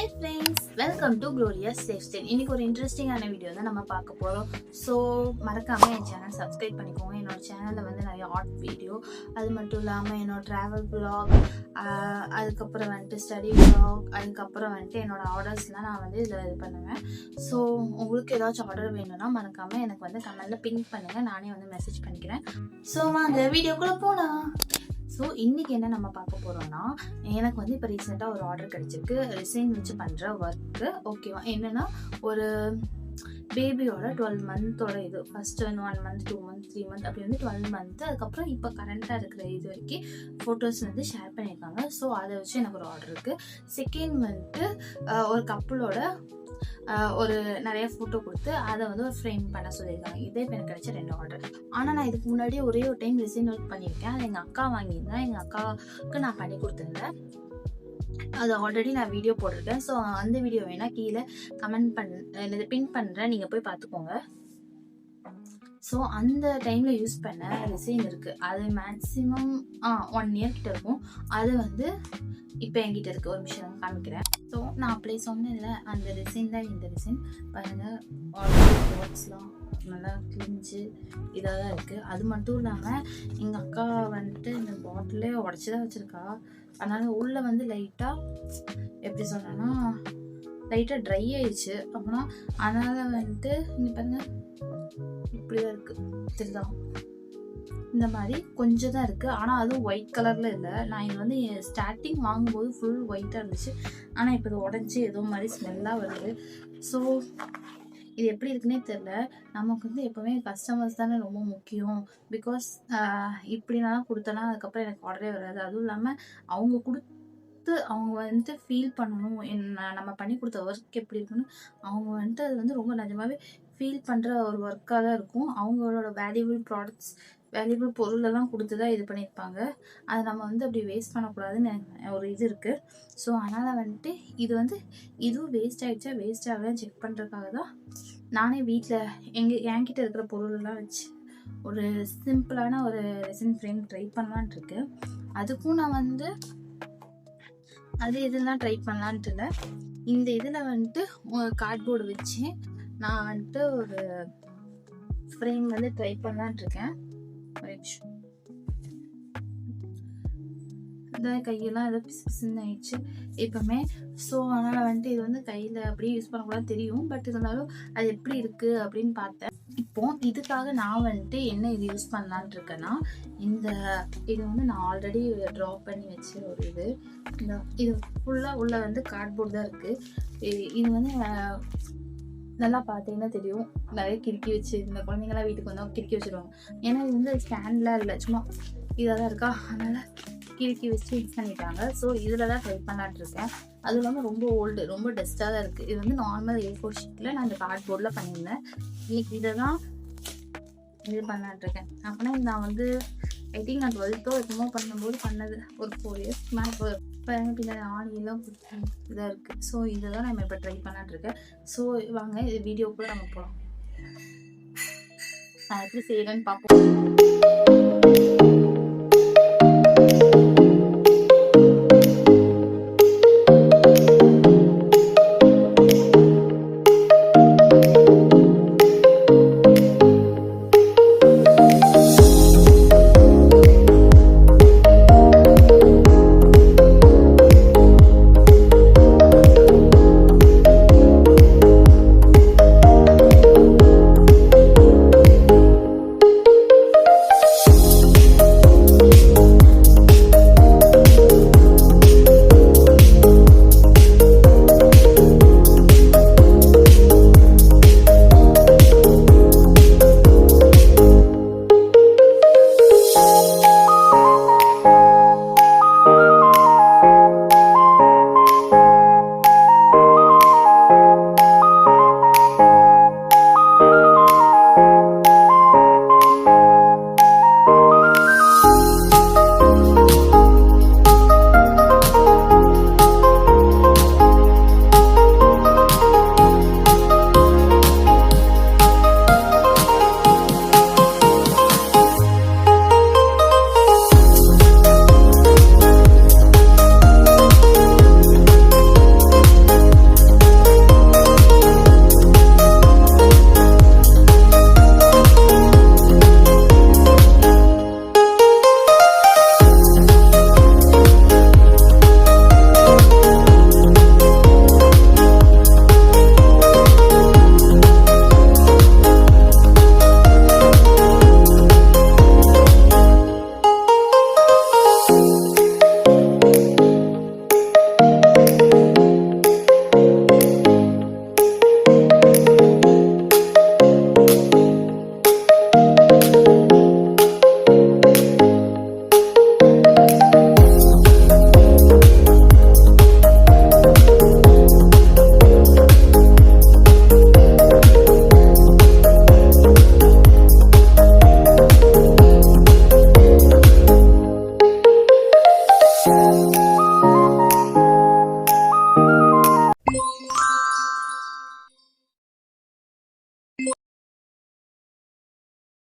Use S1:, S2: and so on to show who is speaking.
S1: Hi friends, welcome to Glorious Lifestyle. இன்னைக்கு ஒரு இன்ட்ரெஸ்டிங்கான வீடியோ தான் நம்ம பார்க்க போறோம். ஸோ மறக்காம என் சேனல் சப்ஸ்கிரைப் பண்ணிக்கோங்க. என்னோட சேனலில் வந்து நிறைய ஆர்ட் வீடியோ, அது மட்டும் இல்லாமல் என்னோட ட்ராவல் வ்ளாக், அதுக்கப்புறம் வந்துட்டு ஸ்டடி வ்ளாக், அதுக்கப்புறம் வந்துட்டு என்னோட ஆர்டர்ஸ்லாம் நான் வந்து இதில் இது பண்ணுவேன். ஸோ உங்களுக்கு ஏதாச்சும் ஆர்டர் வேணும்னா மறக்காம எனக்கு வந்து கமெண்ட்டில் பின் பண்ணுங்கள், நானே வந்து மெசேஜ் பண்ணிக்கிறேன். ஸோ வாங்க வீடியோக்குள்ளே போகலாம். ஸோ இன்றைக்கி என்ன நம்ம பார்க்க போகிறோம்னா, எனக்கு வந்து இப்போ ரீசெண்டாக ஒரு ஆர்டர் கிடச்சிருக்கு, ரிசைன் வச்சு பண்ணுற ஒர்க்கு. ஓகேவா, என்னென்னா ஒரு பேபியோட 12 மந்தோட இது ஃபஸ்ட்டு 1 மந்த் 2 மந்த் 3 மந்த் அப்படி வந்து 12 மந்த்து, அதுக்கப்புறம் இப்போ கரண்ட்டாக இருக்கிற இது வரைக்கும் ஃபோட்டோஸ் வந்து ஷேர் பண்ணியிருக்காங்க. ஸோ அதை வச்சு எனக்கு ஒரு ஆர்டர் இருக்குது. செகண்ட் வந்துட்டு ஒரு கப்புளோட ஒரு நிறைய ஃபோட்டோ கொடுத்து அதை வந்து ஒரு ஃப்ரேம் பண்ண சொல்லியிருக்காங்க. இதே இப்போ எனக்கு கிடைச்ச 2 ஆர்டர். ஆனால் நான் இதுக்கு முன்னாடி ஒரே ஒரு டைம் ரிசைன் ஒர்க் பண்ணியிருக்கேன். அது எங்கள் அக்கா வாங்கியிருந்தேன், எங்கள் அக்காவுக்கு நான் பண்ணி கொடுத்துருந்தேன். அது ஆல்ரெடி நான் வீடியோ போட்டிருக்கேன். ஸோ அந்த வீடியோ வேணால் கீழே கமெண்ட் பின் பண்ணுறேன், நீங்கள் போய் பார்த்துக்கோங்க. ஸோ அந்த டைமில் யூஸ் பண்ண ரிசைன் இருக்குது. அது மேக்ஸிமம் 1 இயர் கிட்ட இருக்கும். அது வந்து இப்போ என்கிட்ட இருக்குது. ஒரு விஷயம் காமிக்கிறேன். ஸோ நான் அப்படியே சொன்னேன்ல, அந்த ரிசைன் தான் இந்த ரிசைன். பாருங்கள், ஆல்ரெடி பாட்ஸ்லாம் நல்லா கிழிஞ்சு இதாக தான் இருக்குது. அது மட்டும் இல்லாமல் எங்கள் அக்கா வந்துட்டு இந்த பாட்டிலே உடச்சி தான் வச்சுருக்கா. அதனால் உள்ளே வந்து லைட்டாக எப்படி சொன்னேன்னா லைட்டாக ட்ரை ஆயிடுச்சு. அப்படின்னா அதனால் வந்துட்டு இங்கே பாருங்கள் இப்படி தான் இருக்குது, தெரியுதா? இந்த மாதிரி கொஞ்சம் தான் இருக்குது. ஆனால் அதுவும் ஒயிட் கலரில் இல்லை. நான் இது வந்து ஸ்டார்டிங் வாங்கும்போது ஃபுல் ஒயிட்டாக இருந்துச்சு. ஆனால் இப்போ இது உடஞ்சி ஏதோ மாதிரி ஸ்மெல்லாக வருது. ஸோ இது எப்படி இருக்குன்னே தெரில. நமக்கு வந்து எப்போவுமே கஸ்டமர்ஸ் தானே ரொம்ப முக்கியம். பிகாஸ் இப்படி நான் கொடுத்தேன்னா அதுக்கப்புறம் எனக்கு ஆர்டரே வராது. அதுவும் இல்லாமல் அவங்க அவங்க வந்துட்டு ஃபீல் பண்ணணும், நம்ம பண்ணி கொடுத்த ஒர்க் எப்படி இருக்குன்னு அவங்க வந்துட்டு அது வந்து ரொம்ப நிஜமாவே ஃபீல் பண்ணுற ஒரு ஒர்க்காக தான் இருக்கும். அவங்களோட வேல்யூபிள் பொருளெல்லாம் கொடுத்து தான் இது பண்ணியிருப்பாங்க. அதை நம்ம வந்து அப்படி வேஸ்ட் பண்ணக்கூடாதுன்னு ஒரு இது இருக்குது. ஸோ அதனால் வந்துட்டு இது வந்து இதுவும் வேஸ்ட் ஆகிடுச்சா வேஸ்ட் ஆகலாம் செக் பண்ணுறதுக்காக தான் நானே வீட்டில் என்கிட்ட இருக்கிற பொருளெல்லாம் வச்சு ஒரு சிம்பிளான ஒரு ரெசின் ஃப்ரேம் ட்ரை பண்ணலான்ட்டு இருக்கு. அதுக்கும் நான் வந்து இதெல்லாம் ட்ரை பண்ணலான்ட்டு இல்லை. இந்த இதில் வந்துட்டு கார்ட்போர்டு வச்சு நான் வந்துட்டு ஒரு ஃப்ரேம் வந்து ட்ரை பண்ணலான்ட்டு இருக்கேன். இதான் கையெல்லாம் ஏதோ பிசு பிசுன்னு ஆயிடுச்சு இப்போமே. ஸோ அதனால் வந்துட்டு இது வந்து கையில் அப்படியே யூஸ் பண்ணக்கூடாது தெரியும். பட் இருந்தாலும் அது எப்படி இருக்குது அப்படின்னு பார்த்தேன். இப்போது இதுக்காக நான் வந்துட்டு என்ன இது யூஸ் பண்ணலான்ட்டு இருக்கேன்னா, இது வந்து நான் ஆல்ரெடி ட்ரா பண்ணி வச்ச ஒரு இது ஃபுல்லாக உள்ள வந்து கார்ட்போர்டு தான் இருக்குது. இது வந்து நல்லா பார்த்தீங்கன்னா தெரியும், நிறைய கிறுக்கி வச்சு இந்த குழந்தைங்களாம் வீட்டுக்கு வந்தால் கிறுக்கி வச்சுருவாங்க. ஏன்னா இது வந்து ஸ்டாண்ட்லாம் இல்லை, சும்மா இதாக தான் இருக்கா, அதனால் கிறுக்கி வச்சு யூஸ் பண்ணிட்டாங்க. ஸோ இதில் தான் ட்ரை பண்ணலான்ட்டு இருக்கேன். அதுவும் இல்லாமல் ரொம்ப ஓல்டு, ரொம்ப டஸ்ட்டாக தான் இருக்குது. இது வந்து நார்மல் A4 ஷீட்டில் நான் இந்த கார்ட்போர்டில் பண்ணியிருந்தேன். இதை தான் இது பண்ணலான்ட்டு இருக்கேன். அப்படின்னா நான் வந்து ஐ திங்க் நான் 12th என்னமோ பண்ணும்போது பண்ணது, ஒரு 4 இயர்ஸ் மேலே பின்னாடி ஆணியெல்லாம் இதாக இருக்குது. ஸோ இதை தான் நம்ம இப்போ ட்ரை பண்ணலான்ட்டு இருக்கேன். ஸோ வாங்க இது வீடியோக்குள்ளே நம்ம போகலாம். நான் எப்படி செய்கிறேன்னு பார்ப்போம்.